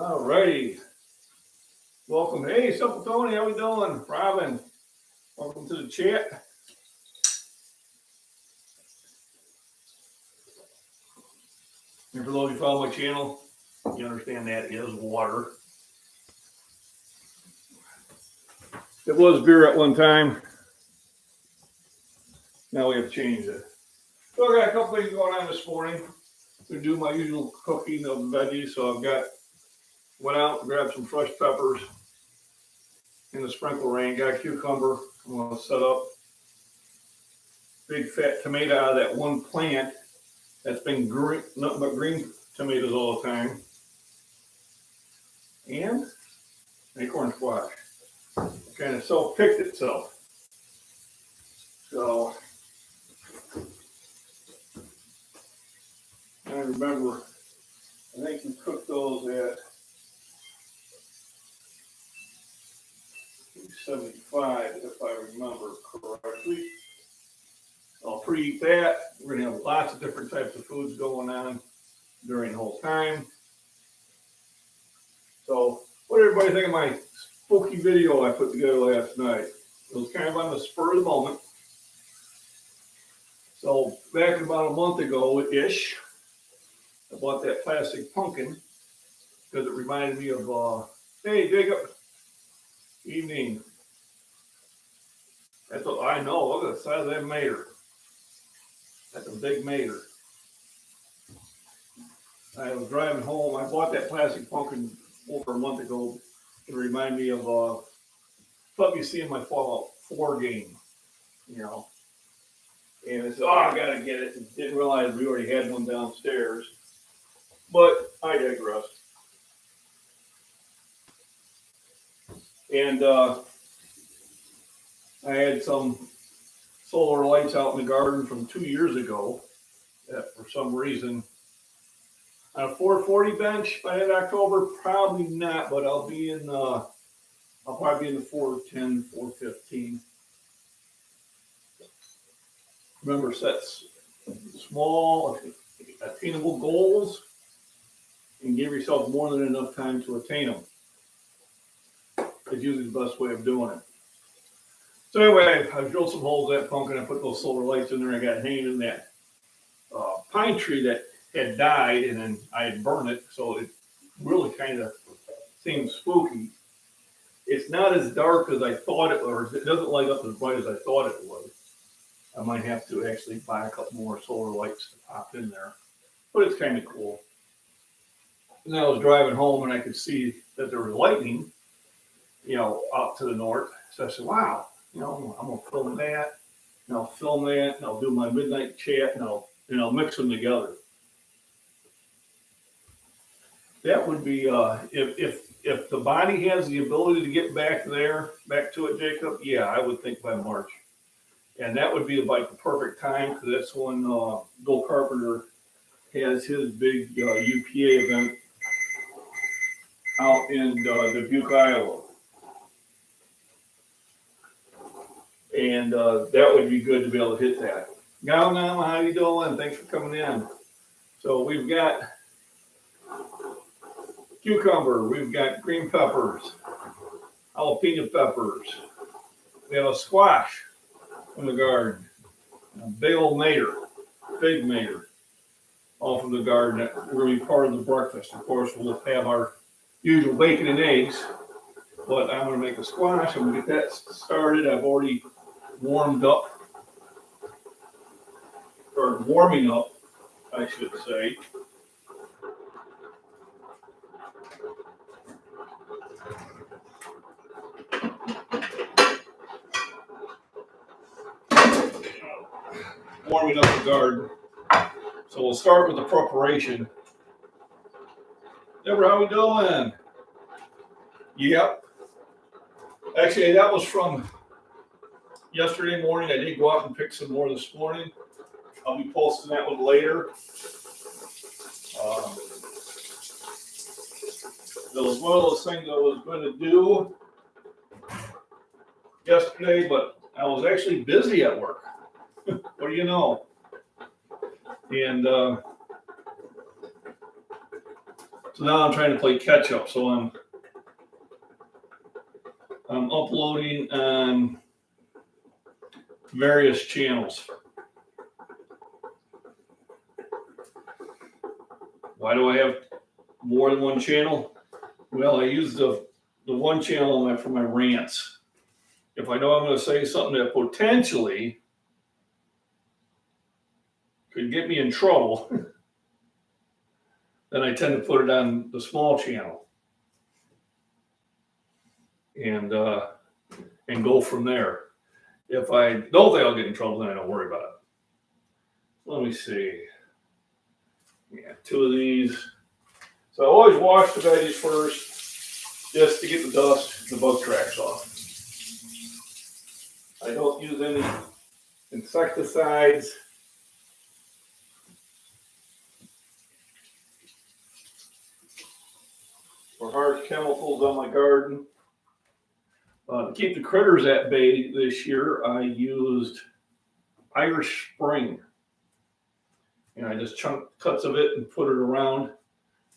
All righty. Welcome. Hey, Simple Tony, how we doing? Robin, welcome to the chat. And for those who follow my channel, you understand that is water. It was beer at one time. Now we have changed it. So I got a couple things going on this morning. To do my usual cooking of veggies. So went out and grabbed some fresh peppers in the sprinkle rain. Got a cucumber. I'm going to set up big fat tomato out of that one plant that's been green, nothing but green tomatoes all the time. And acorn squash. Kind of self-picked itself. So I remember, I think we cooked those at 275, if I remember correctly. I'll preheat that. We're going to have lots of different types of foods going on during the whole time. So, what did everybody think of my spooky video I put together last night? It was kind of on the spur of the moment. So, back about a month ago-ish, I bought that plastic pumpkin because it reminded me of, hey, Jacob, evening. That's what I know. Look at the size of that mater. That's a big mater. I was driving home. I bought that plastic pumpkin over a month ago to remind me of stuff you see in my Fallout 4 game, you know. And I said, I gotta get it. And didn't realize we already had one downstairs. But I digress. And I had some solar lights out in the garden from 2 years ago that for some reason on a 440 bench by that October, probably not, but I'll probably be in the 410, 415. Remember, set small, attainable goals and give yourself more than enough time to attain them. It's usually the best way of doing it. So anyway, I drilled some holes in that pumpkin. I put those solar lights in there. I got hanging in that pine tree that had died, and then I had burned it, so it really kind of seems spooky. It's not as dark as I thought it was. It doesn't light up as bright as I thought it would. I might have to actually buy a couple more solar lights to pop in there, but it's kind of cool. And then I was driving home, and I could see that there was lightning, out to the north. So I said, wow, I'm going to film that, and I'll film that, and I'll do my midnight chat, and I'll mix them together. That would be, if the body has the ability to get back to it, Jacob, yeah, I would think by March. And that would be like the perfect time, because that's when Bill Carpenter has his big UPA event out in Dubuque, Iowa. And that would be good to be able to hit that. Now, how you doing? Thanks for coming in. So we've got cucumber, we've got green peppers, jalapeno peppers. We have a squash from the garden, a big old big mater, all from the garden. That we're going to be part of the breakfast. Of course, we'll have our usual bacon and eggs, but I'm going to make a squash. I'm going to get that started. I've already warming up, I should say. Warming up the garden. So we'll start with the preparation. Deborah, how we doing? Yep. Actually, that was from yesterday morning. I did go out and pick some more this morning. I'll be posting that one later. That was one of those things I was going to do yesterday, but I was actually busy at work. What do you know? And So now I'm trying to play catch up. So I'm uploading on various channels. Why do I have more than one channel? Well, I use the one channel for my rants. If I know I'm going to say something that potentially could get me in trouble, then I tend to put it on the small channel and go from there. If I don't think I'll get in trouble, then I don't worry about it. Let me see. Yeah, 2 of these. So I always wash the veggies first, just to get the dust, the bug tracks off. I don't use any insecticides. Or harsh chemicals on my garden. To keep the critters at bay this year, I used Irish Spring. And I just chunked cuts of it and put it around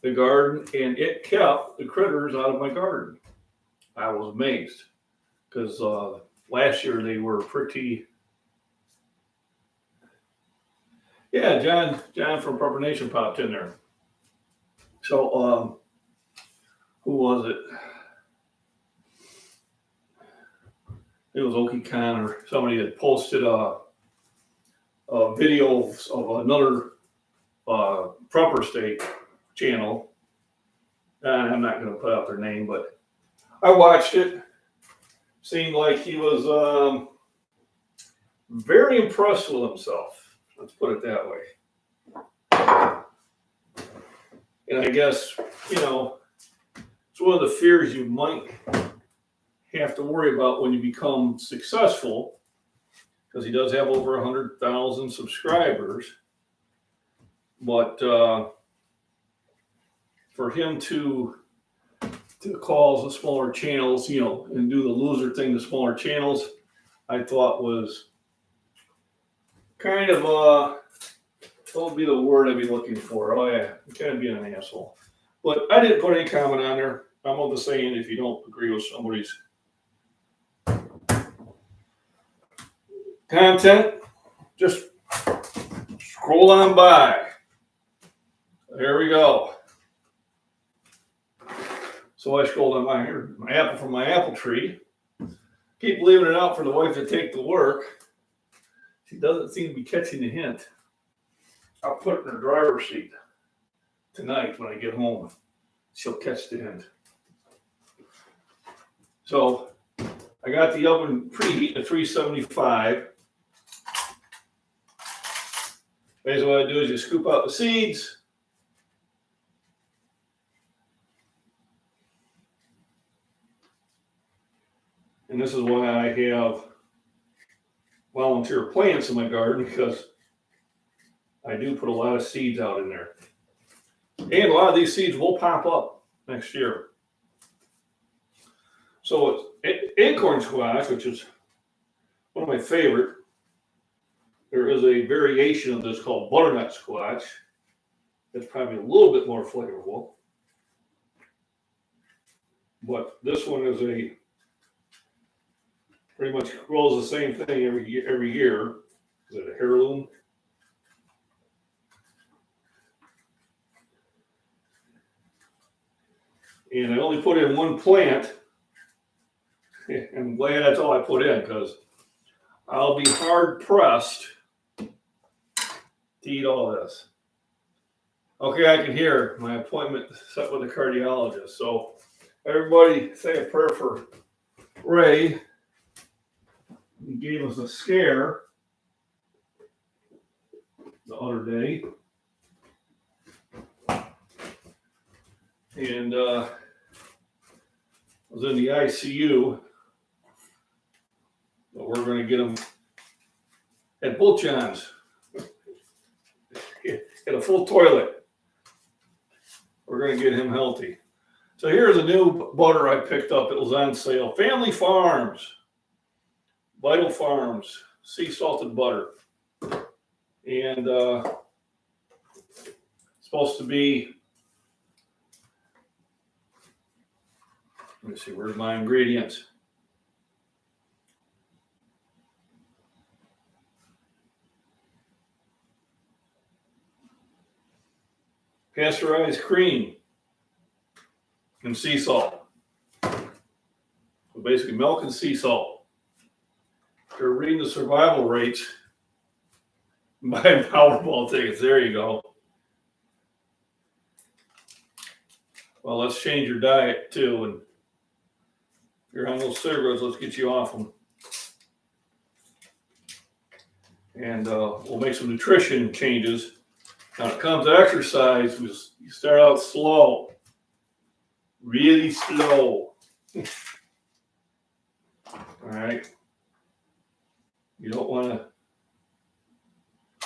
the garden, and it kept the critters out of my garden. I was amazed because last year they were pretty. Yeah, John from Proper Nation popped in there. So who was it? It was Okie Khan or somebody that posted a video of another Proper State channel. And I'm not going to put out their name, but I watched it. Seemed like he was very impressed with himself. Let's put it that way. And I guess, it's one of the fears you might have to worry about when you become successful, because he does have over 100,000 subscribers. But for him to call the smaller channels, and do the loser thing to smaller channels, I thought was kind of what would be the word I'd be looking for? Oh yeah, kind of being an asshole. But I didn't put any comment on there. I'm of the saying, if you don't agree with somebody's content, just scroll on by. There we go. So I scrolled on my apple from my apple tree. Keep leaving it out for the wife to take to work. She doesn't seem to be catching the hint. I'll put it in her driver's seat tonight when I get home. She'll catch the hint. So I got the oven preheat to 375. Basically what I do is you scoop out the seeds. And this is why I have volunteer plants in my garden, because I do put a lot of seeds out in there. And a lot of these seeds will pop up next year. So it's acorn squash, which is one of my favorite. There is a variation of this called butternut squash. It's probably a little bit more flavorful. But this one is pretty much grows the same thing every year. Is it a heirloom? And I only put in one plant. I'm glad that's all I put in, because I'll be hard pressed to eat all this. Okay, I can hear my appointment set with the cardiologist. So everybody say a prayer for Ray. He gave us a scare the other day. And I was in the ICU. But we're going to get him at both Johns. Get a full toilet. We're going to get him healthy. So here's a new butter I picked up. It was on sale. Family Farms. Vital Farms. Sea salted butter. And supposed to be Let me see, where's my ingredients? Pasteurized cream and sea salt. So basically milk and sea salt. If you're reading the survival rates, buying Powerball tickets, there you go. Well, let's change your diet too. And if you're on those cigarettes, let's get you off them. And we'll make some nutrition changes. Now, when it comes to exercise, you start out slow, really slow. All right. You don't want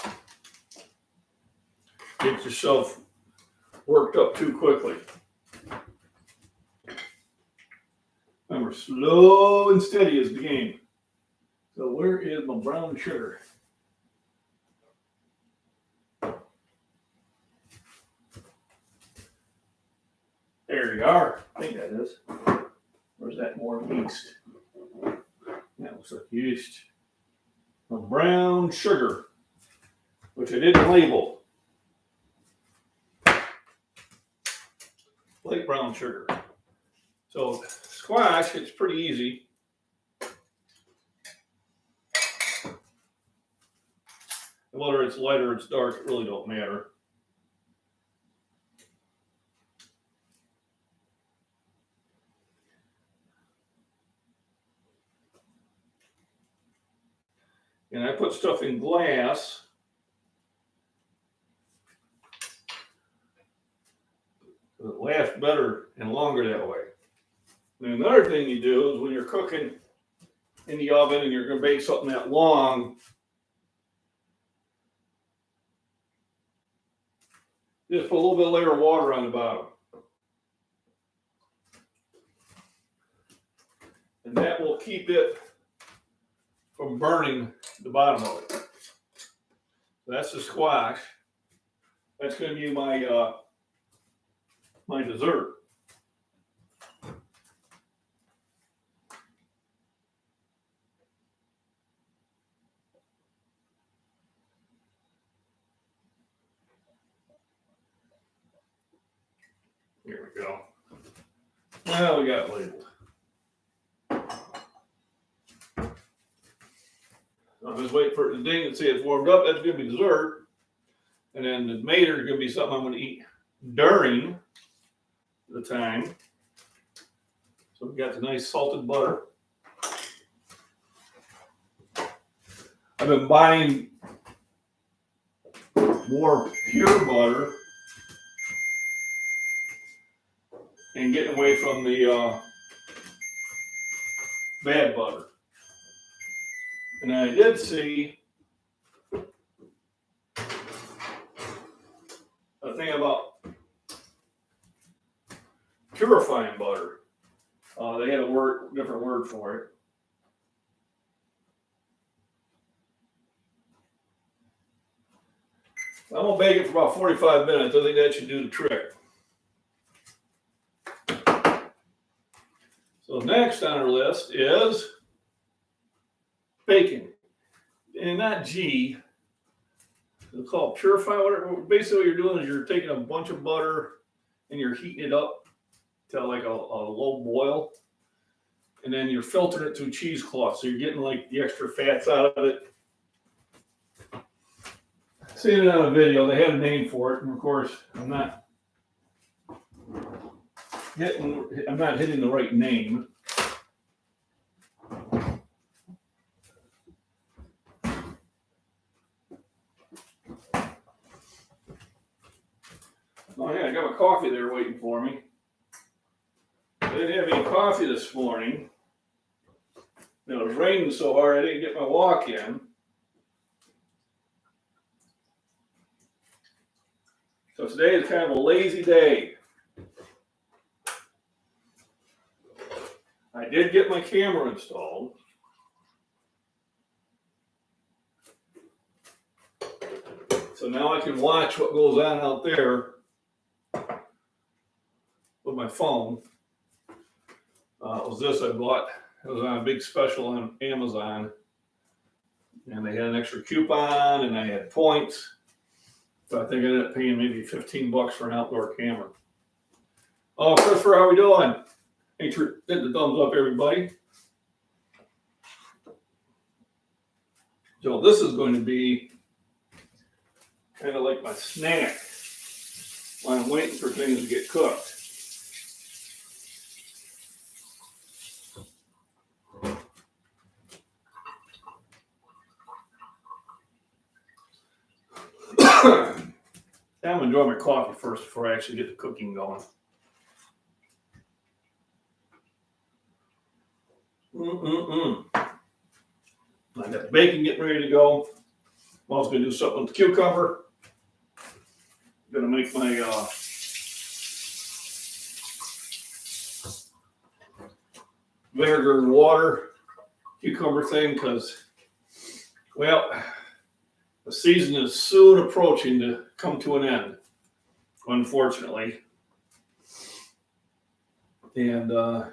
to get yourself worked up too quickly. Remember, slow and steady is the game. So where is my brown sugar? There you are. I think that is. Where's that more yeast? That looks like yeast. A brown sugar, which I didn't label. Light brown sugar. So squash, it's pretty easy. Whether it's light or it's dark, it really don't matter. And I put stuff in glass. It lasts better and longer that way. And another thing you do is when you're cooking in the oven and you're going to bake something that long, just put a little bit of layer of water on the bottom. And that will keep it from burning the bottom of it. So that's the squash. That's going to be my my dessert. Here we go. Well, we got it labeled. I'm just waiting for it to ding and see it's warmed up. That's going to be dessert. And then the mater is going to be something I'm going to eat during the time. So we got the nice salted butter. I've been buying more pure butter and getting away from the bad butter. And I did see a thing about purifying butter. They had a different word for it. I'm gonna bake it for about 45 minutes. I think that should do the trick. So next on our list is bacon. And not G. It's called purify. Basically what you're doing is you're taking a bunch of butter and you're heating it up to like a low boil. And then you're filtering it through cheesecloth. So you're getting like the extra fats out of it. Seen it on a video. They had a name for it. And of course, I'm not hitting the right name. Oh yeah, I got my coffee there waiting for me. I didn't have any coffee this morning. It was raining so hard I didn't get my walk in. So today is kind of a lazy day. I did get my camera installed. So now I can watch what goes on out there with my phone. It was this I bought. It was on a big special on Amazon. And they had an extra coupon and I had points. So I think I ended up paying maybe $15 for an outdoor camera. Oh, Christopher, how we doing? Thanks for hitting the thumbs up, everybody. So this is going to be kind of like my snack while I'm waiting for things to get cooked. I'm gonna enjoy my coffee first before I actually get the cooking going. I got the bacon getting ready to go. I'm also gonna do something with the cucumber. I'm gonna make my vinegar and water cucumber thing because, well, the season is soon approaching to come to an end, unfortunately. And the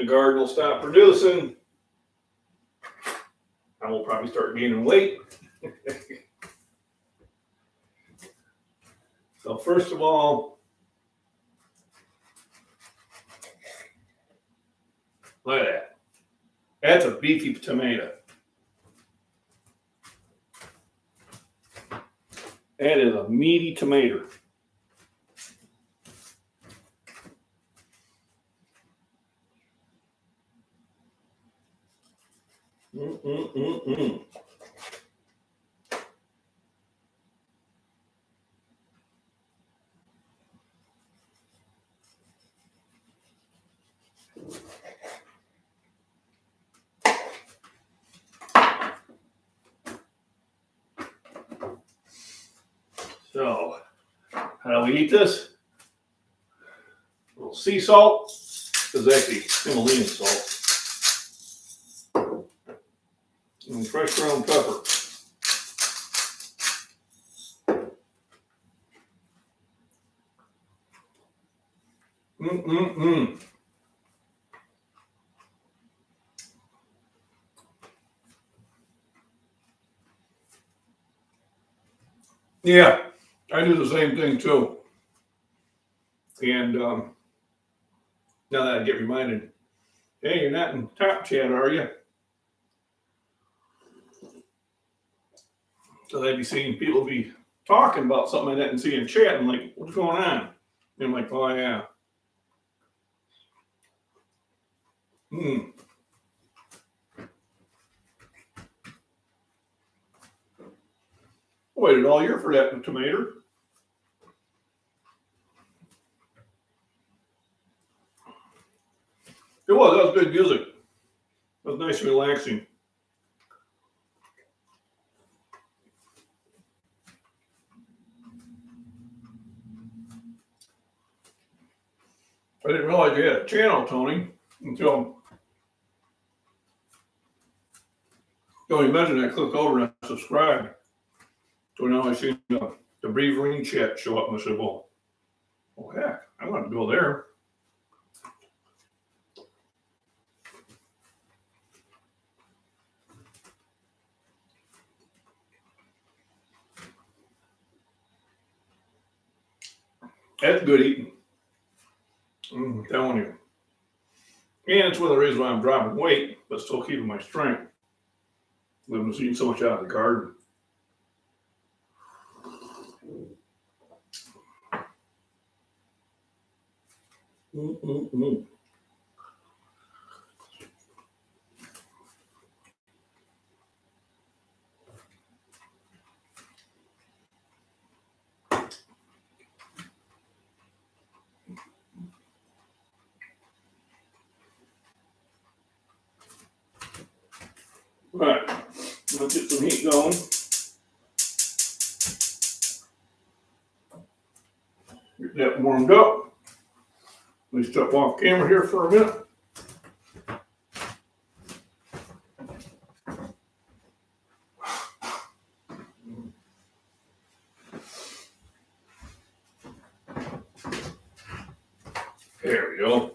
garden will stop producing. I will probably start gaining weight. So first of all, look at that. That's a beefy tomato. That is a meaty tomato. So, how do we eat this? A little sea salt. This is actually Himalayan salt. And fresh ground pepper. Yeah, I do the same thing too. And now that I get reminded, hey, you're not in Top Chat, are you? So I'd be seeing people be talking about something I didn't see in chat. I'm like, what's going on? And I'm like, oh yeah. Waited all year for that tomato. It was. That was good music. It was nice and relaxing. I didn't realize you had a channel, Tony, until you mentioned I clicked over and subscribed. So now I see the Breathing chat show up and I said, well, heck, I want to go there. That's good eating. I'm telling you. And it's one of the reasons why I'm dropping weight, but still keeping my strength. I've been eating so much out of the garden. All right, let's get some heat going. Get that warmed up. Let me step off camera here for a minute. There we go.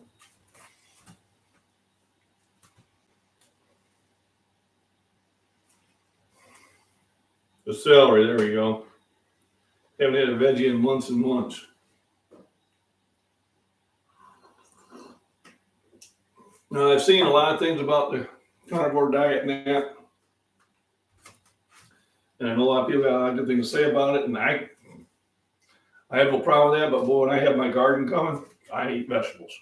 The celery, there we go. Haven't had a veggie in months and months. Now, I've seen a lot of things about the carnivore diet and that. And I know a lot of people got a lot of good things to say about it. And I have no problem with that. But boy, when I have my garden coming, I eat vegetables.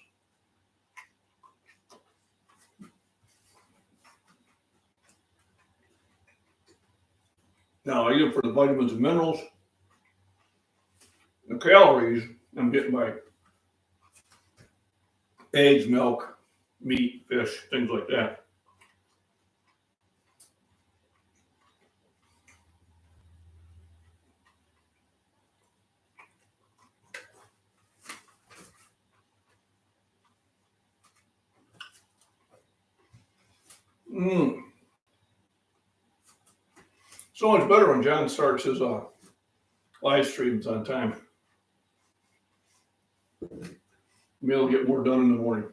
Now, I eat it for the vitamins and minerals. The calories I'm getting by eggs, milk, meat, fish, things like that. So much better when John starts his live streams on time. Maybe I'll get more done in the morning.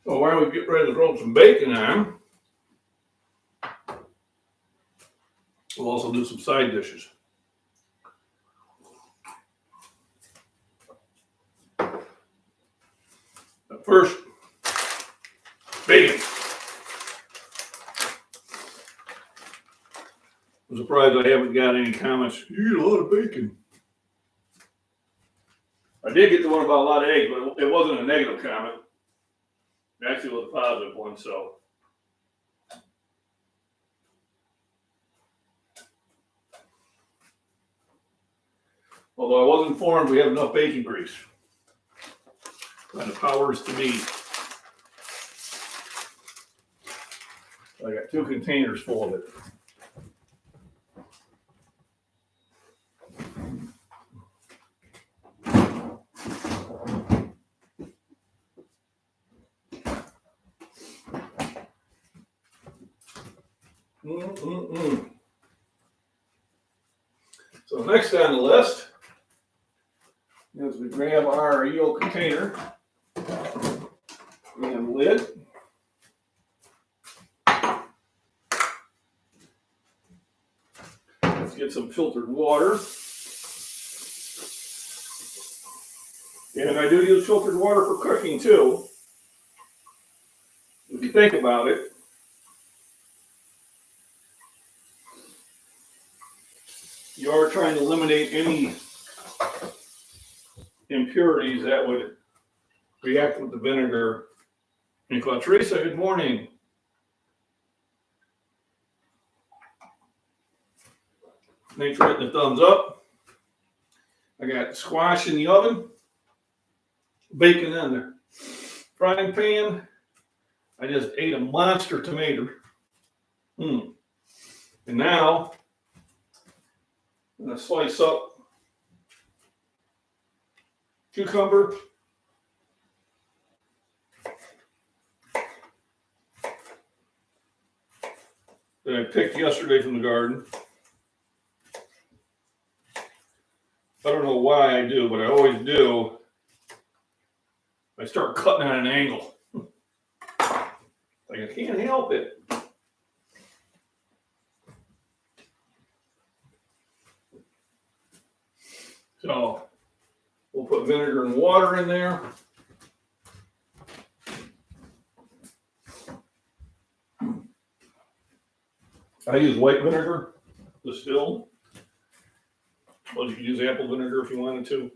So while we get ready to throw some bacon on, we'll also do some side dishes. But first, bacon. I'm surprised I haven't got any comments. You eat a lot of bacon. I did get the one about a lot of eggs, but it wasn't a negative comment. It actually was a positive one, so. Although I was informed we have enough bacon grease. And the powers to be. I got 2 containers full of it. So next on the list is we grab our EO container and lid. Let's get some filtered water. And I do use filtered water for cooking too. If you think about it. You are trying to eliminate any impurities that would react with the vinegar. And Teresa, good morning. Thanks for hitting the thumbs up. I got squash in the oven, bacon in there. Frying pan, I just ate a monster tomato. And now, I'm going to slice up cucumber. That I picked yesterday from the garden. I don't know why I do, but I always do. I start cutting at an angle. Like I can't help it. So we'll put vinegar and water in there. I use white vinegar, distilled. Well, you can use apple vinegar if you wanted to.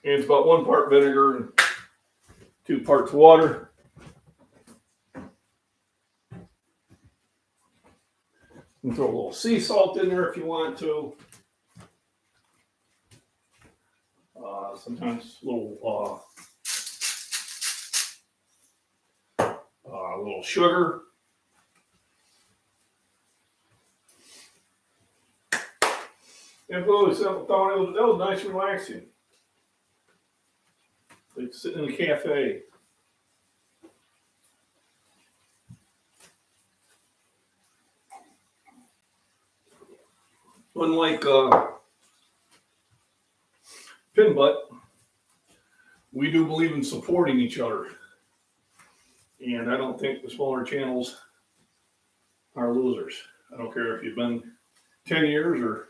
And it's about 1 part vinegar and 2 parts water. And throw a little sea salt in there if you want to. Sometimes a little a little sugar. And that was nice and relaxing. Like sitting in a cafe. Unlike Pin Butt, we do believe in supporting each other. And I don't think the smaller channels are losers. I don't care if you've been 10 years or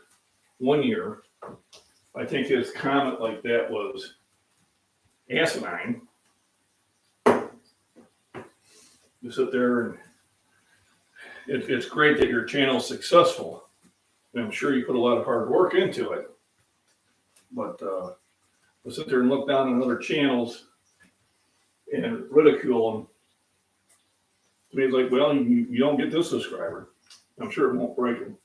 1 year. I think his comment like that was asinine. You sit there and it's great that your channel's successful. And I'm sure you put a lot of hard work into it. But to sit there and look down on other channels and ridicule them, to me it's like, well, you don't get this subscriber. I'm sure it won't break him.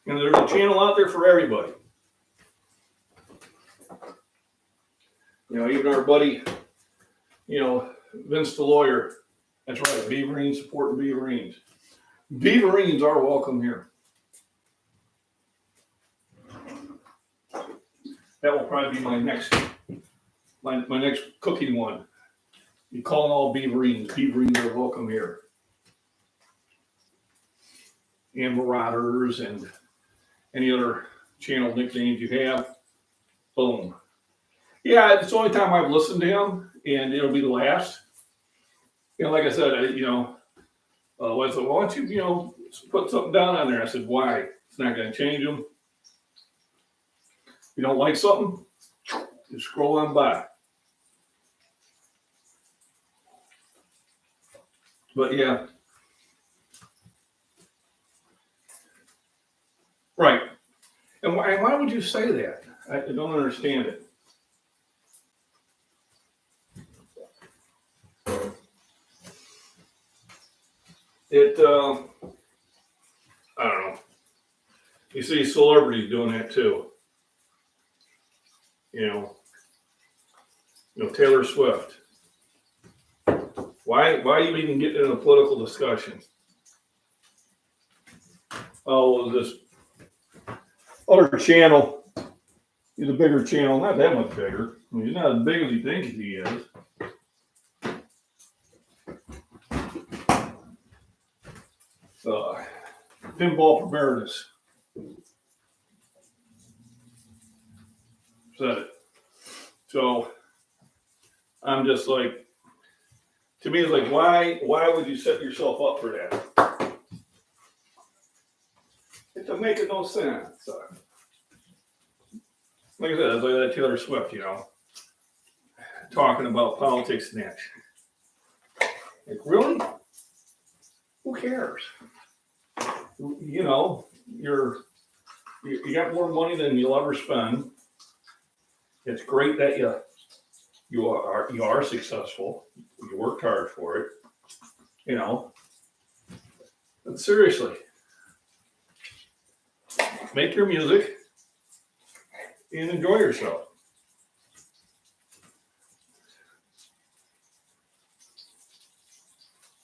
And there's a channel out there for everybody. You know, even our buddy, you know, Vince the lawyer. That's right, Beaverines supporting Beaverines. Beaverines are welcome here. That will probably be my next cooking one. You call them all Beaverines. Beaverines are welcome here. And Marauders and any other channel nicknames you have. Boom. Yeah, it's the only time I've listened to him, and it'll be the last. You know, like I said, I said, why don't you, put something down on there? I said, why? It's not going to change them. If you don't like something, just scroll on by. But yeah. Right. And why would you say that? I don't understand it. I don't know. You see celebrities doing that too. You know, Taylor Swift. Why you even get in a political discussion? Oh, this other channel is a bigger channel, not that much bigger. I mean, he's not as big as you think he is. Pinball for Meredith said it. So I'm just like, to me, it's like, why would you set yourself up for that? It doesn't make no sense. Like I said, it's like that Taylor Swift, talking about politics next. Like, really? Who cares? You got more money than you'll ever spend. It's great that you are successful. You worked hard for it. But seriously, make your music and enjoy yourself.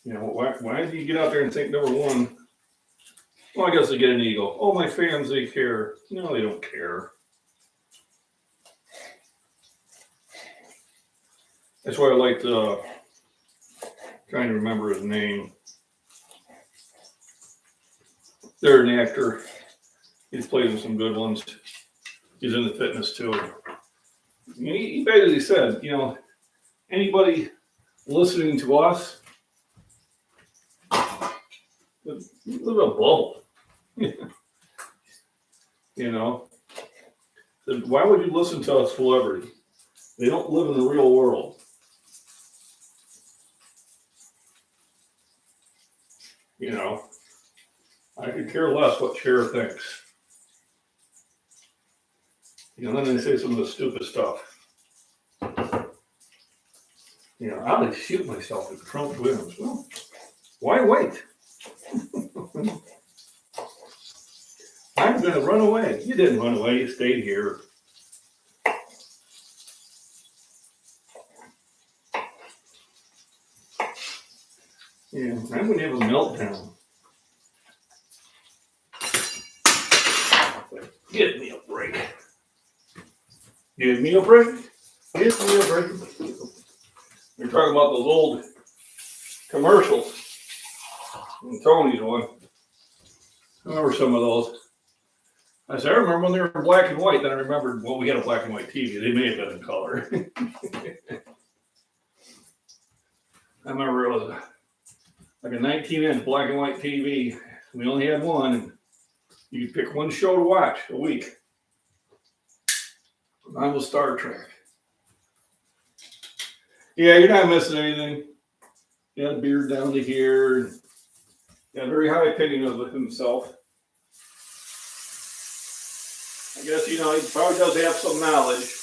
Why do you get out there and think, number one, well, I guess they get an ego. Oh, my fans, they care. No, they don't care. That's why I like trying to remember his name. They're an actor. He's played in some good ones. He's into fitness too. He basically said, anybody listening to us, live in a bubble. Why would you listen to a celebrity? They don't live in the real world. I could care less what Cher thinks. Then they say some of the stupid stuff. I would shoot myself if Trump wins. Well, why wait? I'm going to run away. You didn't run away. You stayed here. Yeah, I'm gonna have a meltdown. Give me a break. Give me a break. Give me a break. We're talking about those old commercials. And Tony's one. I remember some of those. I said, I remember when they were in black and white. Then I remembered, well, we had a black and white TV. They may have been in color. I remember it was like a 19-inch black and white TV. We only had one, and you could pick one show to watch a week. Mine was Star Trek. Yeah, you're not missing anything. He had a beard down to here. He had a very high opinion of himself. I guess, he probably does have some knowledge.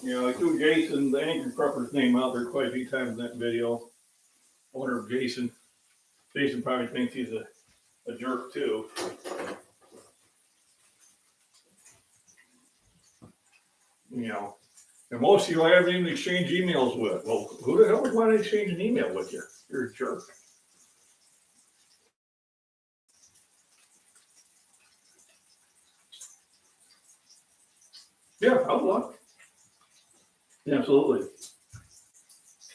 I threw Jason, the anchor prepper's name out there quite a few times in that video. I wonder if Jason probably thinks he's a jerk too. And most of you I haven't even exchanged emails with. Well, who the hell would want to exchange an email with you? You're a jerk. Yeah, I would love. Yeah, absolutely.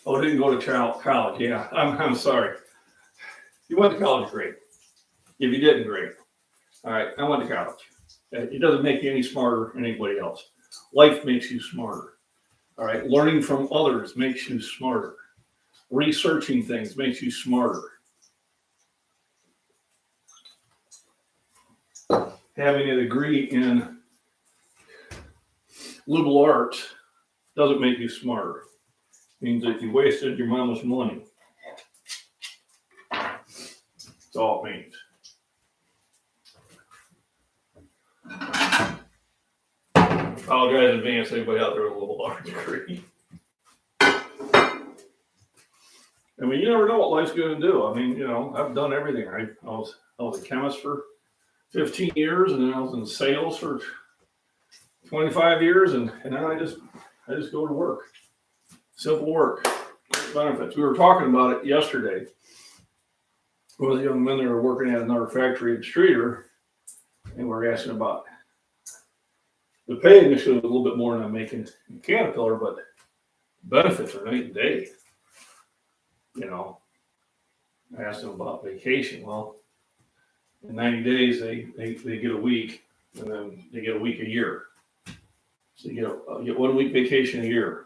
Oh, didn't go to college. Yeah, I'm sorry. You went to college, great. If you didn't, great. All right, I went to college. It doesn't make you any smarter than anybody else. Life makes you smarter. All right, learning from others makes you smarter. Researching things makes you smarter. Having a degree in liberal arts doesn't make you smarter. It means that you wasted your mama's money. That's all it means. Apologize in advance to anybody out there with a liberal arts degree. I mean, you never know what life's going to do. I mean, I've done everything. I was a chemist for 15 years, and then I was in sales for 25 years, and now I just go to work. Simple work, benefits. We were talking about it yesterday with a young men that were working at another factory in Streeter, and we were asking about the pay. Initially was a little bit more than I'm making in Caterpillar, but benefits are night and day. I asked them about vacation. Well, in 90 days, they get a week, and then they get a week a year. So you get 1 week vacation a year.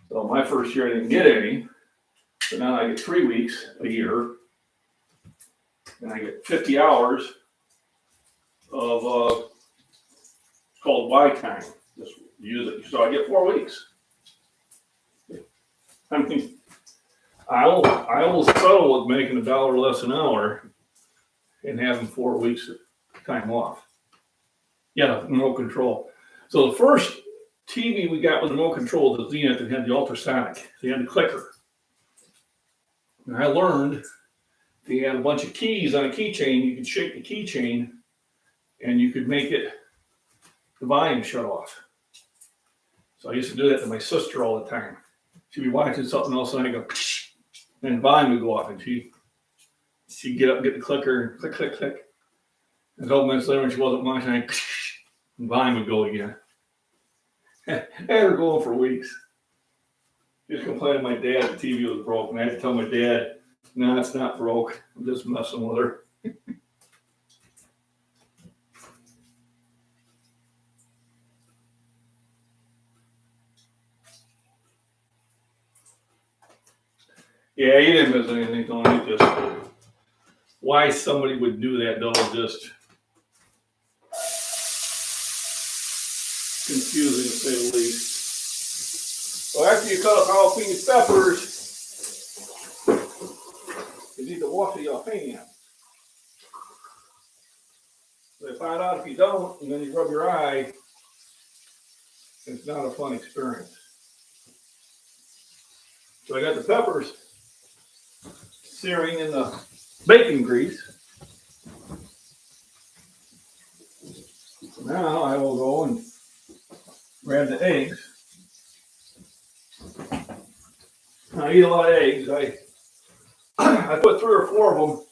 So my first year I didn't get any, so now I get 3 weeks a year, and I get 50 hours of it's called Y time. Just use it. So I get 4 weeks. I mean, I will settle with making $1 less an hour and having 4 weeks of time off. Yeah, remote control. So the first TV we got with remote control was the Zenith that had the ultrasonic. So you had the clicker. And I learned if you had a bunch of keys on a keychain, you could shake the keychain and you could make the volume shut off. So I used to do that to my sister all the time. She'd be watching something else and I go, and the volume would go off, and she'd get up, get the clicker, and click, click, click. And a couple minutes later, when she wasn't watching, and the volume would go again. I had her going for weeks. She was complaining my dad the TV was broken. I had to tell my dad, no, it's not broke. I'm just messing with her. Yeah, you didn't miss anything, Tony. Just why somebody would do that, though, is just confusing to say the least. So after you cut up jalapeno peppers, you need to wash your hands. They find out if you don't, and then you rub your eye, it's not a fun experience. So I got the peppers searing in the bacon grease. Now I will go and grab the eggs. I eat a lot of eggs. I put 3 or 4 of them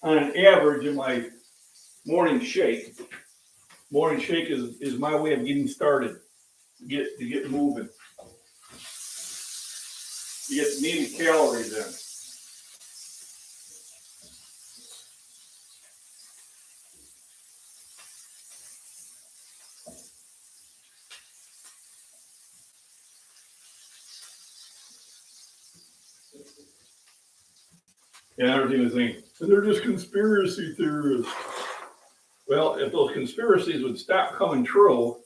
on an average in my morning shake. Morning shake is my way of getting started, to get moving. You get needed calories in. And everything was thinking, and they're just conspiracy theorists. Well, if those conspiracies would stop coming true,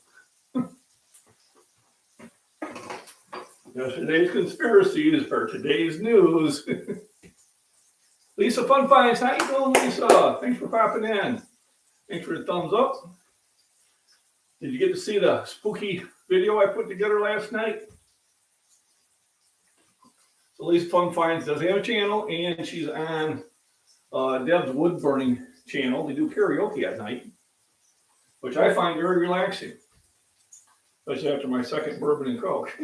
yesterday's conspiracies are today's news. Lisa Fun Finds, how you doing, Lisa? Thanks for popping in. Thanks for the thumbs up. Did you get to see the spooky video I put together last night? So Lisa Fun Finds does have a channel, and she's on Deb's wood burning channel. They do karaoke at night, which I find very relaxing, especially after my second bourbon and Coke.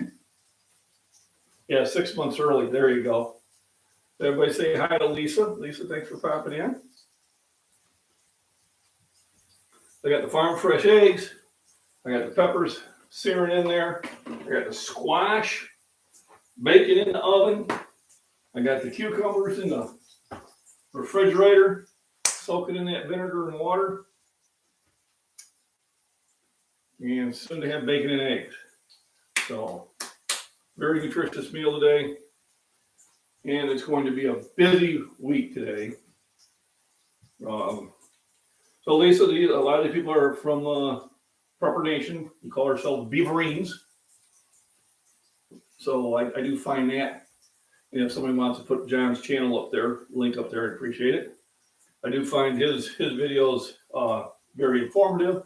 Yeah, 6 months early. There you go. Everybody say hi to Lisa. Lisa, thanks for popping in. I got the farm fresh eggs. I got the peppers searing in there. I got the squash baking in the oven. I got the cucumbers in the refrigerator, soaking in that vinegar and water. And soon to have bacon and eggs. So, very nutritious meal today. And it's going to be a busy week today. So Lisa, a lot of the people are from Prepper Nation. We call ourselves Beaverines. So I do find that. And if somebody wants to put John's channel up there, link up there, I'd appreciate it. I do find his videos very informative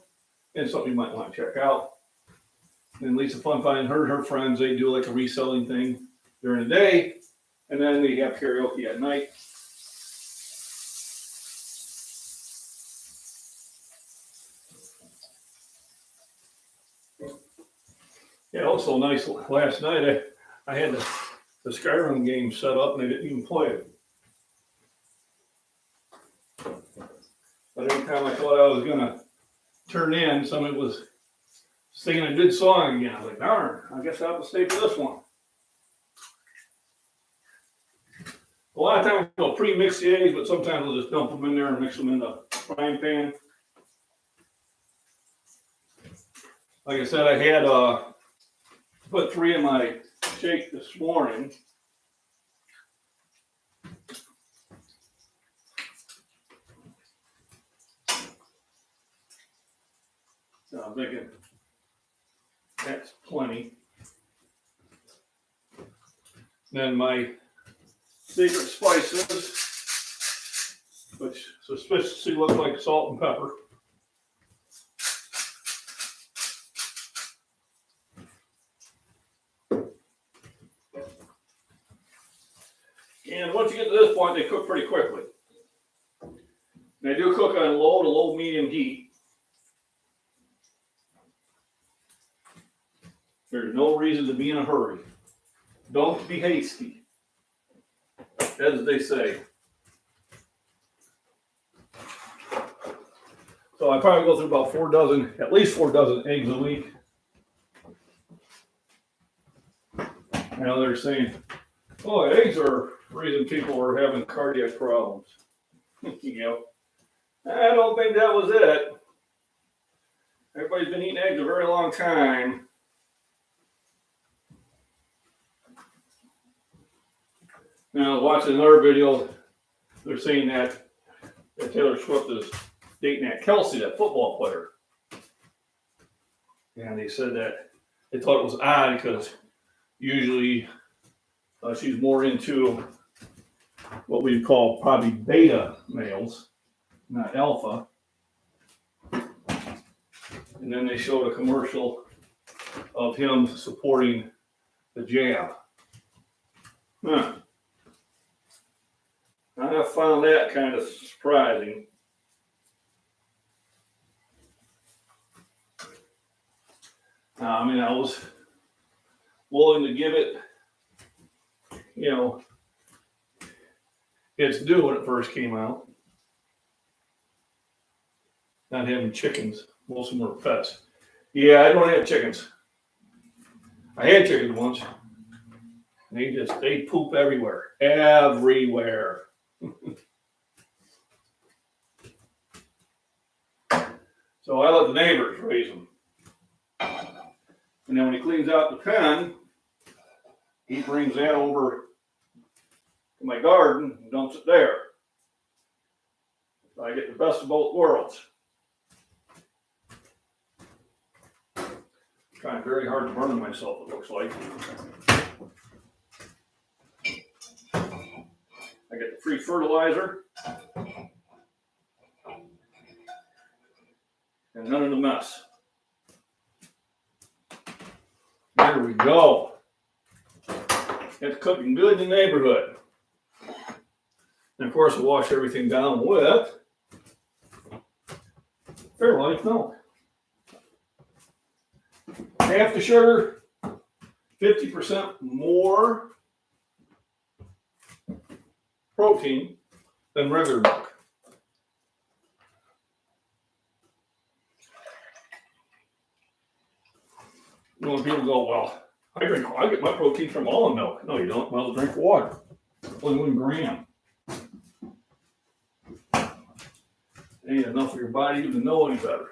and something you might want to check out. And Lisa Fun Find, her friends, they do like a reselling thing during the day, and then they have karaoke at night. Yeah, also nice. Last night I had the Skyrim game set up and I didn't even play it. But every time I thought I was gonna turn in, somebody was singing a good song again. I was like, darn, I guess I'll have to stay for this one. A lot of times I'll pre-mix the eggs, but sometimes I'll just dump them in there and mix them in the frying pan. Like I said, I had put 3 in my shake this morning. So I'm thinking that's plenty. Then my secret spices, which suspiciously look like salt and pepper. And once you get to this point, they cook pretty quickly. They do cook on low to low medium heat. There's no reason to be in a hurry. Don't be hasty, as they say. So I probably go through about at least 4 dozen eggs a week. You know, they're saying, oh, eggs are the reason people are having cardiac problems. You know, I don't think that was it. Everybody's been eating eggs a very long time. Now, watching another video, they're saying that Taylor Swift is dating that Kelsey, that football player. And they said that they thought it was odd because usually she's more into what we call probably beta males, not alpha. And then they showed a commercial of him supporting the jab. Huh. I found that kind of surprising. mean, I was willing to give it, you know, its due when it first came out. Not having chickens. Most of them were pets. Yeah, I don't have chickens. I had chickens once. They poop everywhere. Everywhere. So I let the neighbors raise them. And then when he cleans out the pen, he brings that over to my garden and dumps it there. So I get the best of both worlds. Trying very hard to burn myself, it looks like. I get the free fertilizer. And none of the mess. There we go. It's cooking good in the neighborhood. And of course, we'll wash everything down with Fairlife milk. Half the sugar, 50% more protein than regular milk. You know, when people go, well, I get my protein from almond milk. No, you don't. Well, drink water. Only 1 gram. Ain't enough for your body to know any better.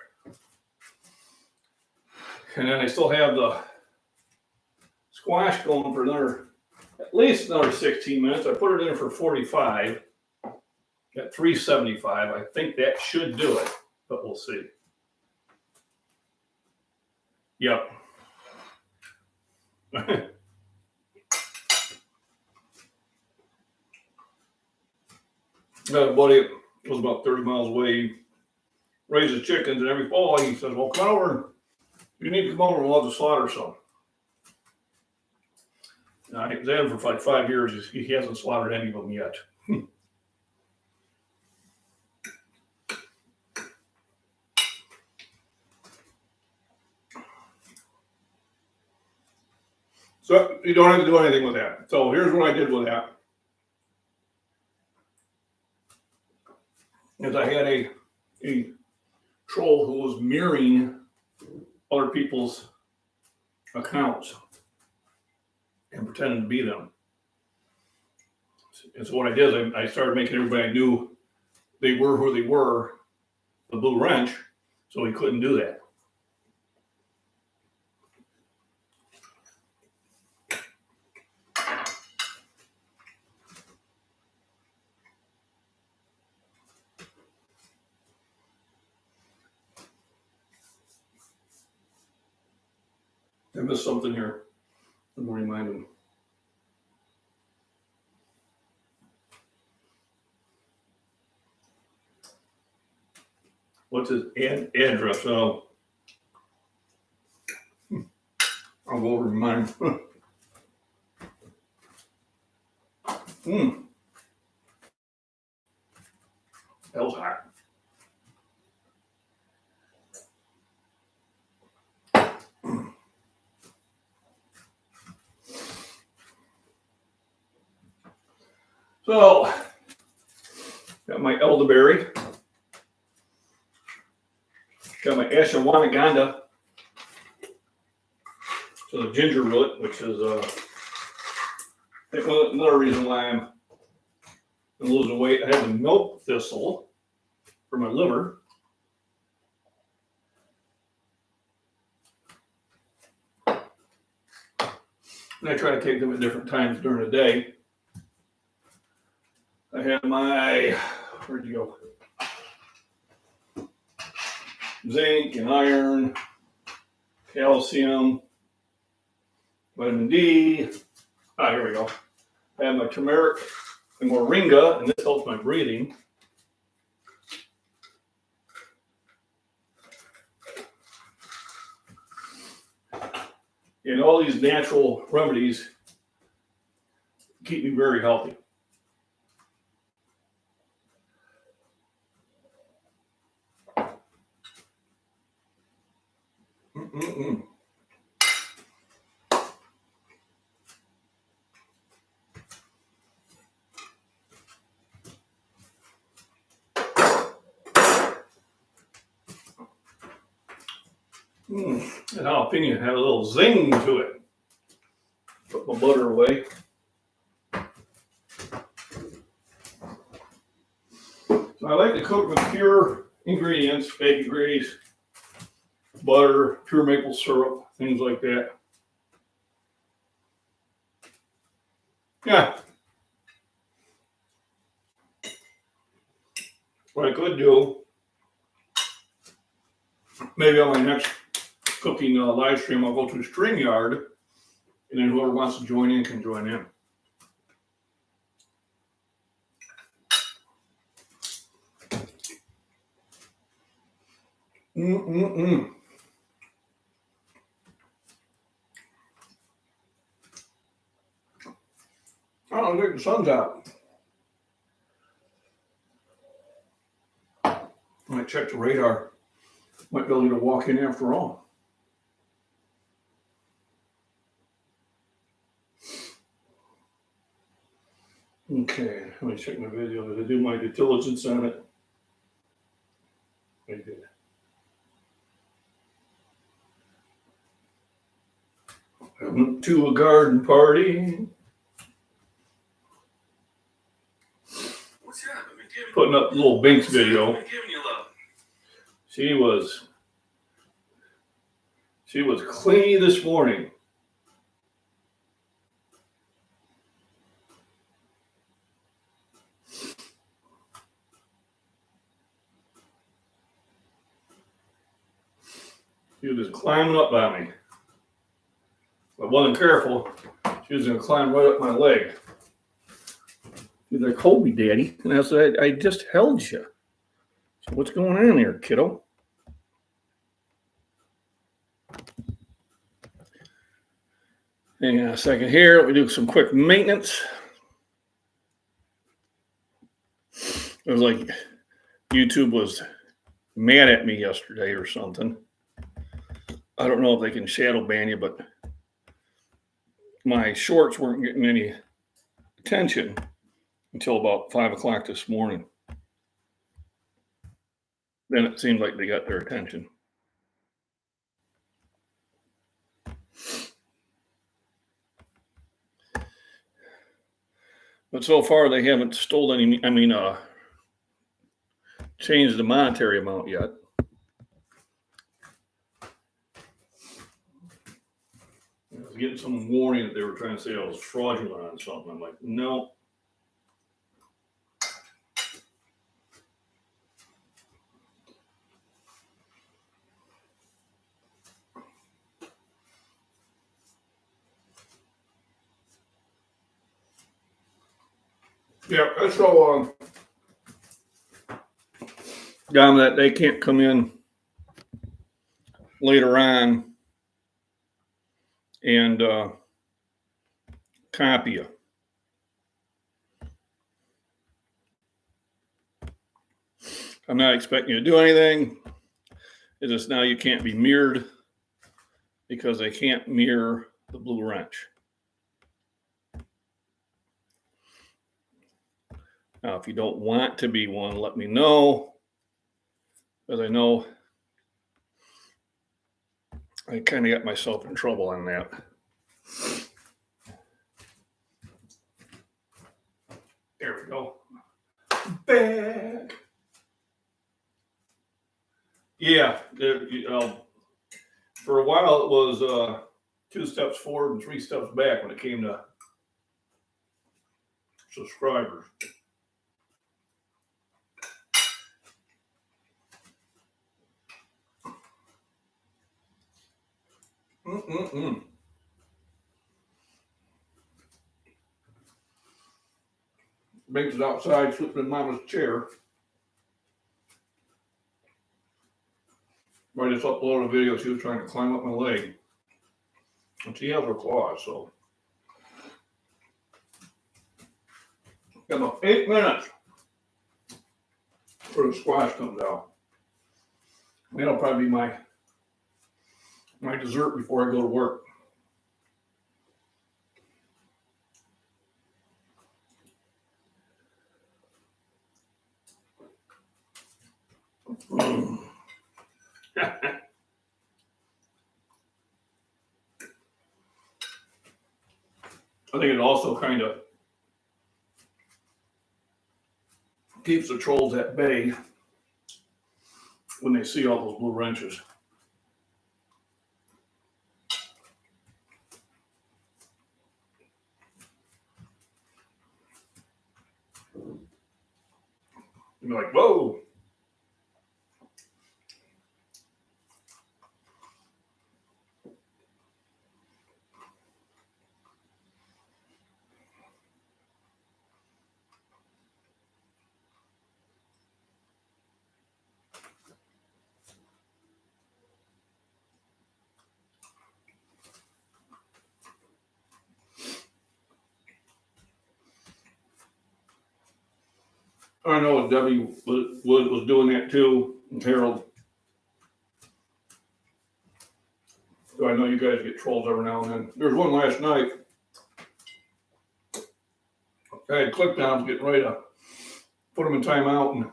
And then I still have the squash going for at least another 16 minutes. I put it in for 45 at 375. I think that should do it, but we'll see. Yep. Got a buddy that was about 30 miles away. He raises chickens, and every fall he says, well, come over. You need to come over and we'll have to slaughter some. Now, he's had them for like 5 years. He hasn't slaughtered any of them yet. So you don't have to do anything with that. So here's what I did with that. Is I had a troll who was mirroring other people's accounts and pretending to be them. And so what I did is I started making everybody I knew they were who they were, the blue wrench, so he couldn't do that. I missed something here. I'm going to remind him. What's his address? Oh, I'll go over and remind him. That was hot. So, got my elderberry, got my ashwagandha, so the ginger root, which is I think another reason why I'm losing weight. I have the milk thistle for my liver. And I try to take them at different times during the day. I have my, where'd you go? Zinc and iron, calcium, vitamin D. Here we go. I have my turmeric and moringa, and this helps my breathing. And all these natural remedies keep me very healthy. That jalapeno had a little zing to it. Put my butter away. So I like to cook with pure ingredients, bacon grease, butter, pure maple syrup, things like that. Yeah. What I could do, maybe on my next cooking live stream, I'll go to StreamYard, and then whoever wants to join in can join in. I don't think the sun's out. I might check the radar. Might be able to walk in after all. Okay, let me check my video. Did I do my due diligence on it? I did. I went to a garden party. What's happening? Putting up a little Binks video. She was clean this morning. She was just climbing up by me. If I wasn't careful, she was going to climb right up my leg. She's like, hold me, Daddy. And I said, I just held you. So what's going on here, kiddo? Hang on a second here. We do some quick maintenance. It was like YouTube was mad at me yesterday or something. I don't know if they can shadow ban you, but my shorts weren't getting any attention until about 5 o'clock this morning. Then it seemed like they got their attention. But so far they haven't changed the monetary amount yet. I was getting some warning that they were trying to say I was fraudulent on something. I'm like, no. Yeah, I saw that they can't come in later on and copy you. I'm not expecting you to do anything. It's just now you can't be mirrored because they can't mirror the blue wrench. Now, if you don't want to be one, let me know, because I know I kind of got myself in trouble on that. There we go. Back. Yeah, for a while it was 2 steps forward and 3 steps back when it came to subscribers. Binks is outside sleeping in Mama's chair. I just uploaded a video. She was trying to climb up my leg. And she has her claws, so. Got about 8 minutes before the squash comes out. That'll probably be my dessert before I go to work. I think it also kind of keeps the trolls at bay when they see all those blue wrenches. You're like, whoa. I know Debbie was doing that too, and Harold. So I know you guys get trolls every now and then. There was one last night. I had click downs getting ready to put them in timeout, and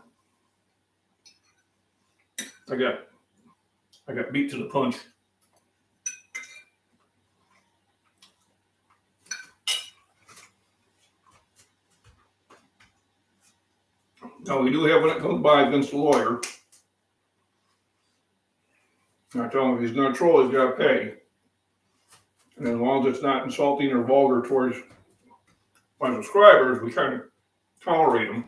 I got beat to the punch. Now we do have when it comes by against the lawyer. I tell him if he's gonna troll, he's gotta pay. And as long as it's not insulting or vulgar towards my subscribers, we kind of tolerate them.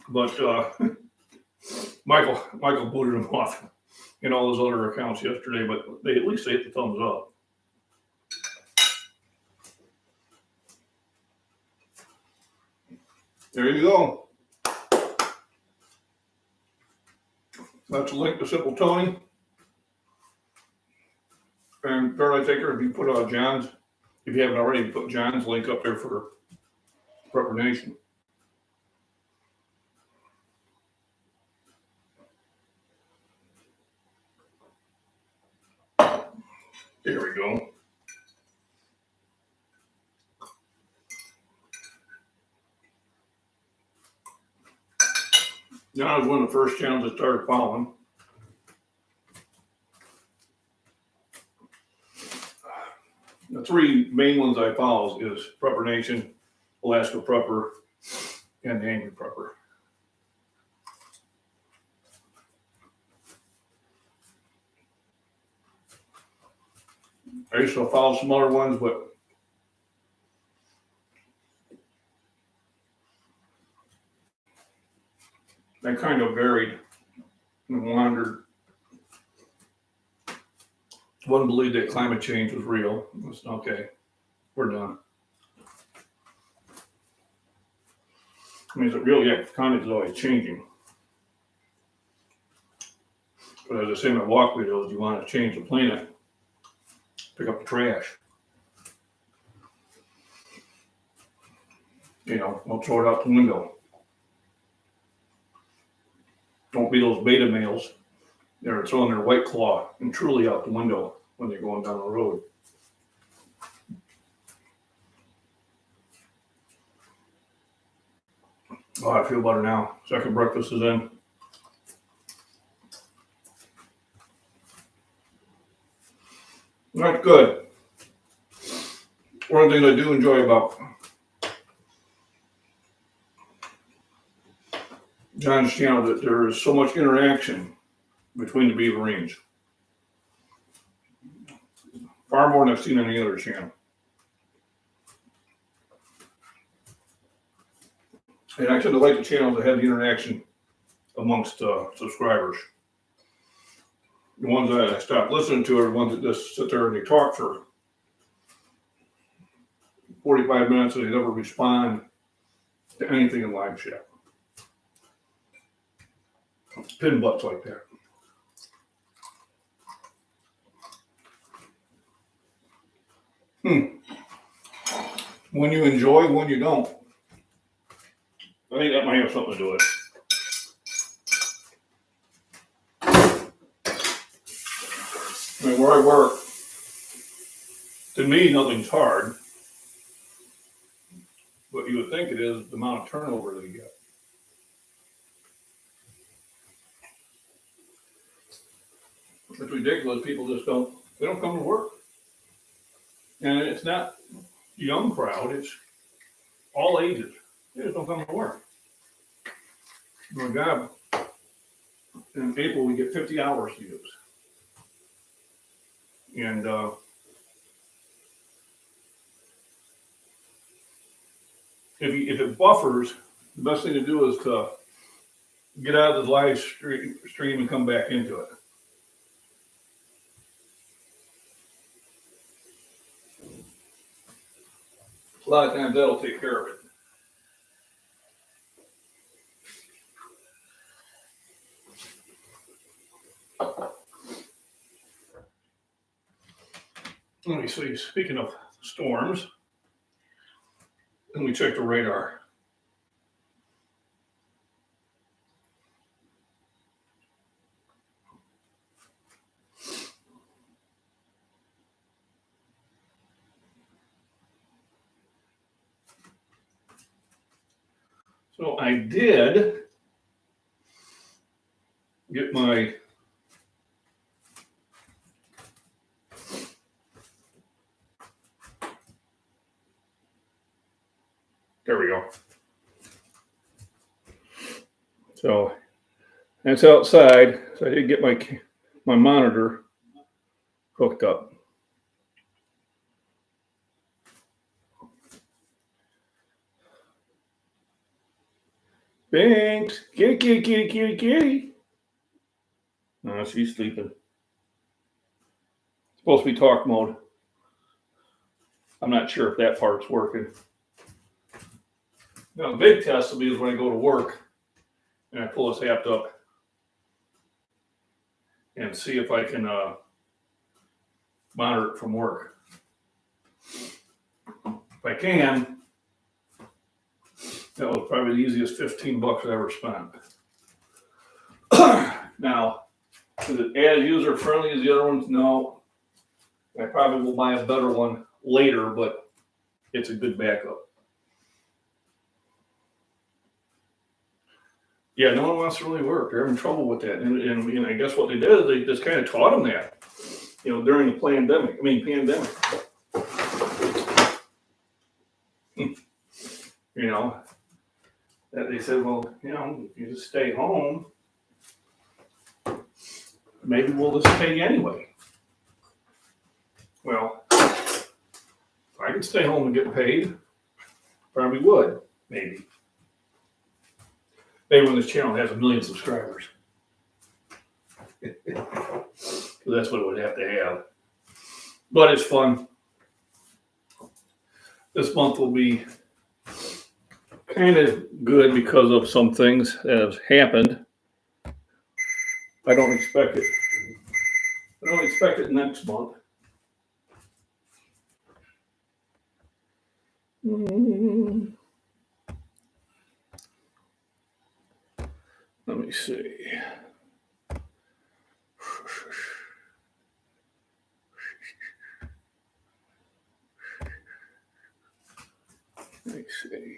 But Michael booted him off in all his other accounts yesterday, but they at least hit the thumbs up. There you go. That's a link to Simple Tony. And Fairlight Taker, if you put John's, if you haven't already, put John's link up there for Prepper Nation. There we go. John was one of the first channels I started following. The three main ones I follow is Prepper Nation, Alaska Prepper, and the Angry Prepper. I used to follow some other ones, but I kind of varied and wandered. One believed that climate change was real. It's okay. We're done. I mean, is it real? Yeah, climate is always changing. But as I say in my walk videos, you want to change the planet, pick up the trash. You know, don't throw it out the window. Don't be those beta males that are throwing their White Claw and Truly out the window when they're going down the road. Oh, I feel better now. Second breakfast is in. That's good. One thing I do enjoy about John's channel that there is so much interaction between the Beaverines. Far more than I've seen on any other channel. And I tend to like the channels that have the interaction amongst subscribers. The ones that I stopped listening to are the ones that just sit there and they talk for 45 minutes and they never respond to anything in live chat. Pin butts like that. When you enjoy, when you don't. I think that might have something to do with it. I mean, where I work, to me, nothing's hard. But you would think it is the amount of turnover that you get. It's ridiculous. People just don't, they don't come to work. And it's not a young crowd, it's all ages. They just don't come to work. My God, in April we get 50 hours to use. And if it buffers, the best thing to do is to get out of the live stream and come back into it. A lot of times that'll take care of it. Let me see, speaking of storms, let me check the radar. So I did get my there we go. So that's outside. So I did get my monitor hooked up. Thanks. Kitty, kitty, kitty, kitty, kitty. No, she's sleeping. It's supposed to be talk mode. I'm not sure if that part's working. Now, the big test will be is when I go to work and I pull this app up and see if I can monitor it from work. If I can, that was probably the easiest $15 I ever spent. Now, is it as user friendly as the other ones? No. I probably will buy a better one later, but it's a good backup. Yeah, no one wants to really work. They're having trouble with that. And I guess what they did is they just kind of taught them that, during the pandemic. That they said, well, if you just stay home, maybe we'll just pay you anyway. Well, if I could stay home and get paid, probably would, maybe. Maybe when this channel has 1 million subscribers. So that's what it would have to have. But it's fun. This month will be kind of good because of some things that have happened. I don't expect it next month. Let me see. Let me see.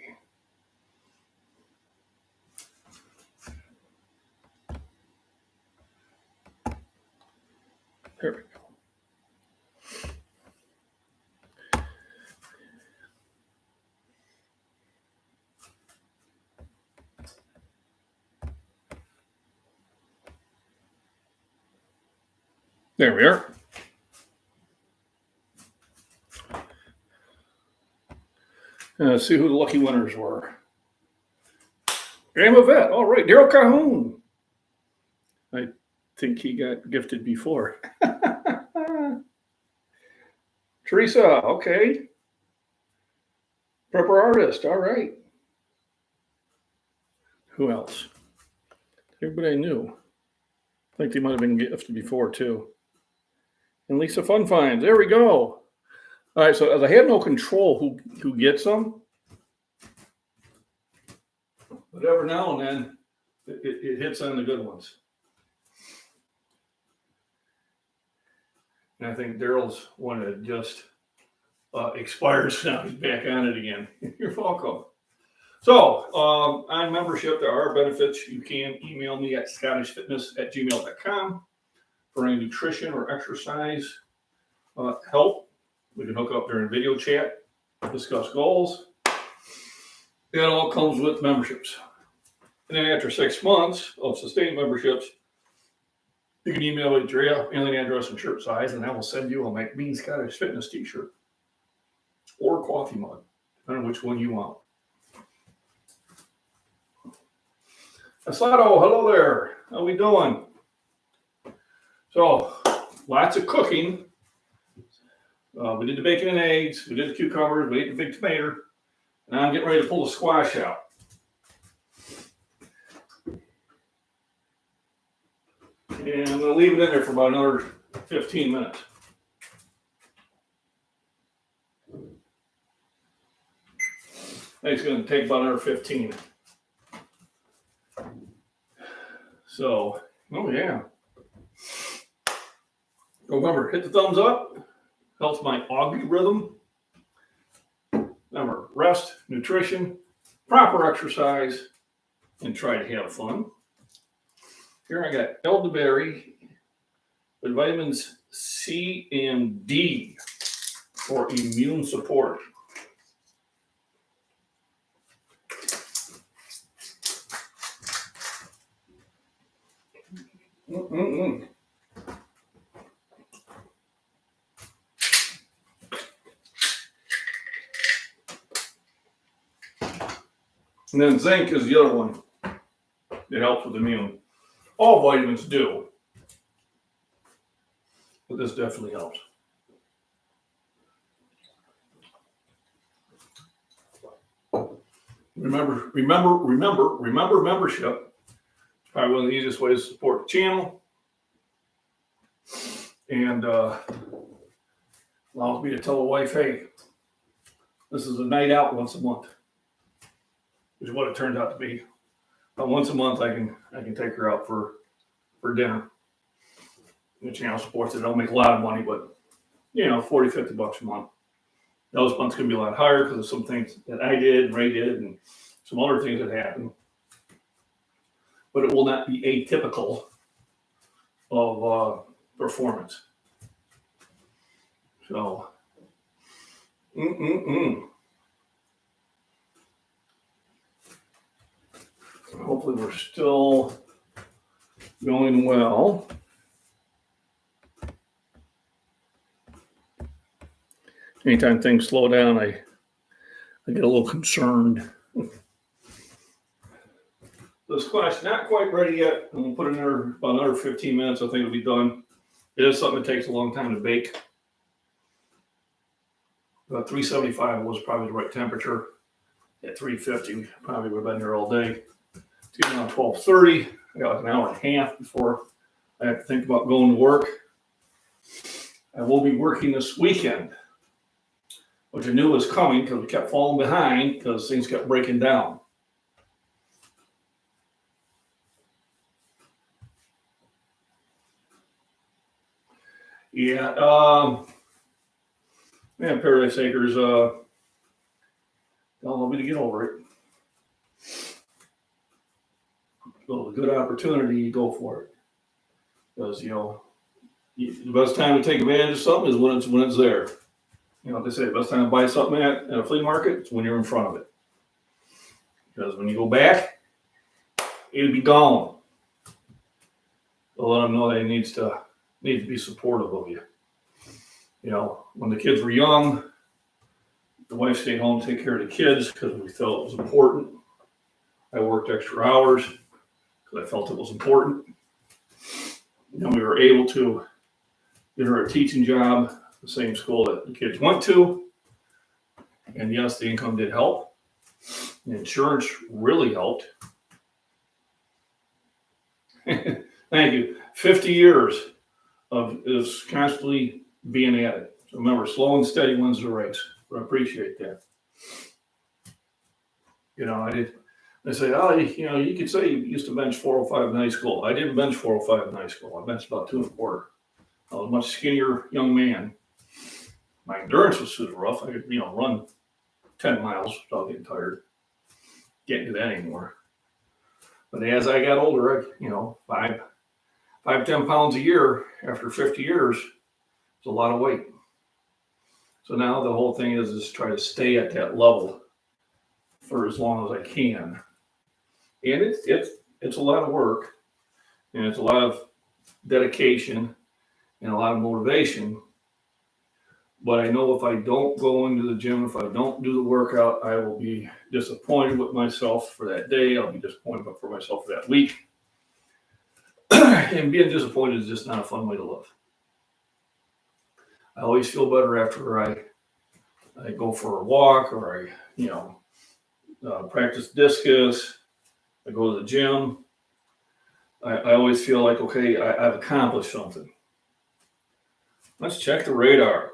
There we go. There we are. Let's see who the lucky winners were. Grandma Vet. All right. Daryl Cahoon. I think he got gifted before. Teresa. Okay. Prepper Artist. All right. Who else? Everybody I knew. I think they might have been gifted before too. And Lisa Fun Finds. There we go. All right, so as I have no control who gets them, but every now and then it hits on the good ones. And I think Daryl's one that just expires now. He's back on it again. You're welcome. So on membership, there are benefits. You can email me at scottishfitness@gmail.com for any nutrition or exercise help. We can hook up during video chat, discuss goals. That all comes with memberships. And then after 6 months of sustained memberships, you can email me your mailing address and shirt size, and I will send you a MacBean Scottish Fitness t-shirt or coffee mug, depending on which one you want. Asato, hello there. How we doing? So, lots of cooking. We did the bacon and eggs. We did the cucumbers. We ate the big tomato. Now I'm getting ready to pull the squash out. And I'm going to leave it in there for about another 15 minutes. I think it's going to take about another 15. So, oh yeah. Remember, hit the thumbs up. Helps my Augie rhythm. Remember, rest, nutrition, proper exercise, and try to have fun. Here I got elderberry with vitamins C and D for immune support. Mm-mm-mm. And then zinc is the other one that helps with immune. All vitamins do, but this definitely helps. Remember membership. It's probably one of the easiest ways to support the channel. And allows me to tell a wife, hey, this is a night out once a month, which is what it turned out to be. But once a month, I can take her out for dinner. And the channel supports it. I don't make a lot of money, but $40, $50 a month. Those months can be a lot higher because of some things that I did and Ray did and some other things that happened. But it will not be atypical of performance. So, hopefully we're still going well. Anytime things slow down, I get a little concerned. The squash not quite ready yet. I'm gonna put it in there about another 15 minutes. I think it'll be done. It is something that takes a long time to bake. About 375 was probably the right temperature. At 350, probably would have been here all day. It's getting around 12:30. I got like an hour and a half before I have to think about going to work. I will be working this weekend, which I knew was coming because we kept falling behind because things kept breaking down. Yeah, Paradise Acres, don't want me to get over it. So a good opportunity, go for it. Because, the best time to take advantage of something is when it's there. They say the best time to buy something at a flea market is when you're in front of it. Because when you go back, it'll be gone. So let them know they need to be supportive of you. When the kids were young, the wife stayed home to take care of the kids because we felt it was important. I worked extra hours because I felt it was important. And we were able to get her a teaching job, the same school that the kids went to. And yes, the income did help. The insurance really helped. Thank you. 50 years of is constantly being added. So remember, slow and steady wins the race. But I appreciate that. They say, you could say you used to bench 405 in high school. I didn't bench 405 in high school. I benched about 2.25. I was a much skinnier young man. My endurance was super rough. I could, run 10 miles without getting tired. Can't do that anymore. But as I got older, 10 pounds a year after 50 years is a lot of weight. So now the whole thing is try to stay at that level for as long as I can. And it's a lot of work, and it's a lot of dedication and a lot of motivation. But I know if I don't go into the gym, if I don't do the workout, I will be disappointed with myself for that day. I'll be disappointed for myself for that week. And being disappointed is just not a fun way to live. I always feel better after I go for a walk, or I practice discus. I go to the gym. I always feel like, okay, I've accomplished something. Let's check the radar.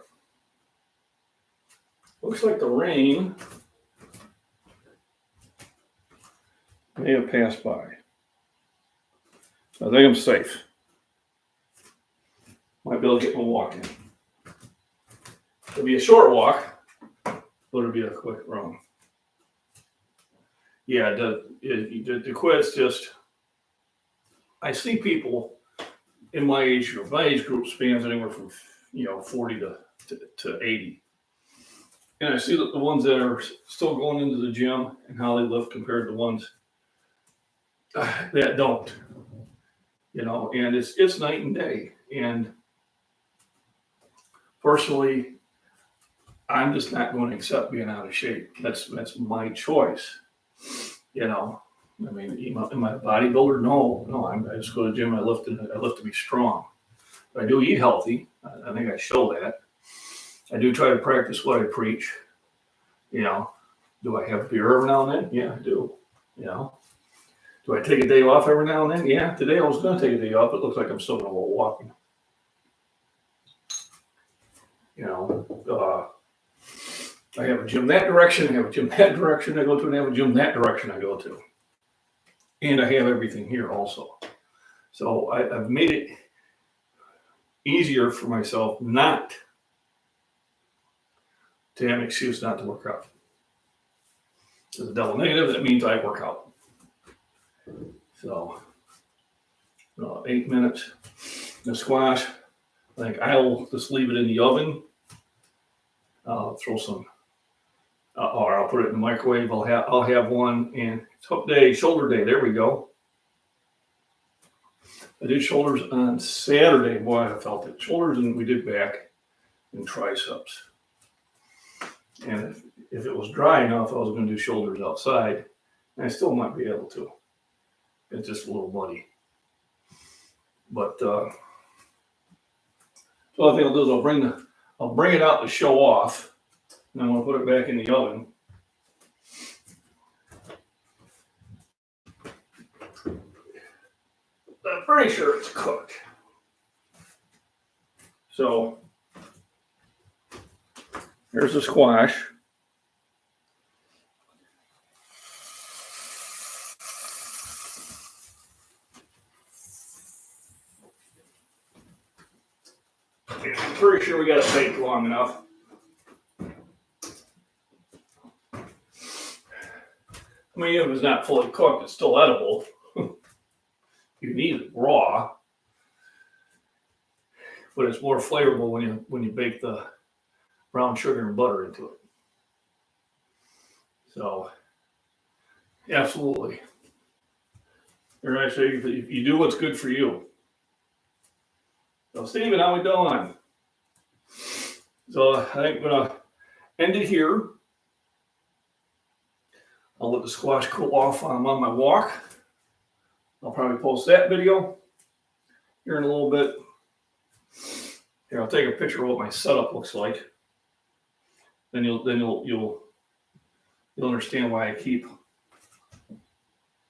Looks like the rain may have passed by. I think I'm safe. Might be able to get my walk in. It'll be a short walk, but it'll be a quick run. Yeah, the quit's just, I see people in my age group. My age group spans anywhere from 40 to 80. And I see that the ones that are still going into the gym and how they lift compared to the ones that don't. And it's night and day. And personally, I'm just not going to accept being out of shape. That's my choice. I mean, am I a bodybuilder? No. I just go to the gym. I lift to be strong. But I do eat healthy. I think I show that. I do try to practice what I preach. Do I have beer every now and then? Yeah, I do. Do I take a day off every now and then? Yeah, today I was going to take a day off. It looks like I'm still going to go walking. I have a gym that direction. I have a gym that direction I go to, and I have a gym that direction I go to. And I have everything here also. So I've made it easier for myself not to have an excuse not to work out. As a double negative, that means I work out. So 8 minutes. The squash, I think I'll just leave it in the oven. I'll throw some, or I'll put it in the microwave. I'll have one, and it's hook day, shoulder day. There we go. I did shoulders on Saturday. Boy, I felt it. Shoulders, and we did back and triceps. And if it was dry enough, I was going to do shoulders outside. And I still might be able to. It's just a little muddy. But so I think I'll do is I'll bring it out to show off. And I'm going to put it back in the oven. I'm pretty sure it's cooked. So here's the squash. I'm pretty sure we got it baked long enough. I mean, if it's not fully cooked, it's still edible. You can eat it raw, but it's more flavorful when you bake the brown sugar and butter into it. So, absolutely. Or I say, if you do what's good for you. So, Stephen, how we doing? So, I think I'm going to end it here. I'll let the squash cool off while I'm on my walk. I'll probably post that video here in a little bit. Here, I'll take a picture of what my setup looks like. Then you'll understand why I keep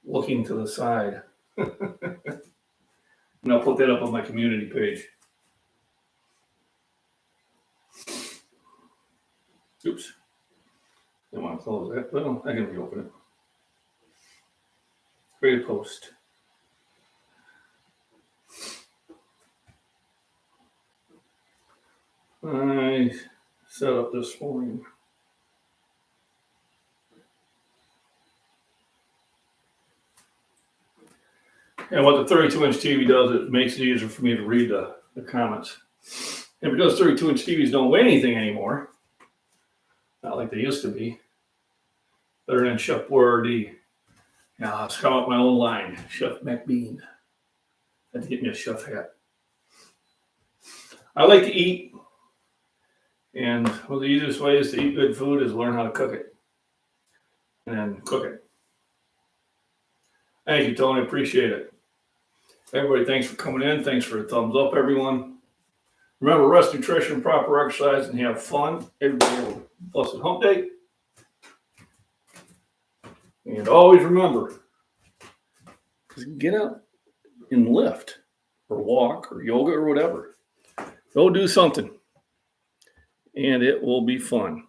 looking to the side. And I'll put that up on my community page. Oops. I want to close that. Well, I can reopen it. Create a post. I set up this morning. And what the 32-inch TV does, it makes it easier for me to read the comments. And because 32-inch TVs don't weigh anything anymore, not like they used to be. Better than Chef Boyardee. Yeah, I'll come up my own line, Chef MacBean. Had to get me a chef hat. I like to eat, and one of the easiest ways to eat good food is learn how to cook it and then cook it. Thank you, Tony. Appreciate it. Everybody, thanks for coming in. Thanks for a thumbs up, everyone. Remember, rest, nutrition, proper exercise, and have fun. Everybody have a blessed hump day. And always remember, just get up and lift or walk or yoga or whatever. Go do something, and it will be fun.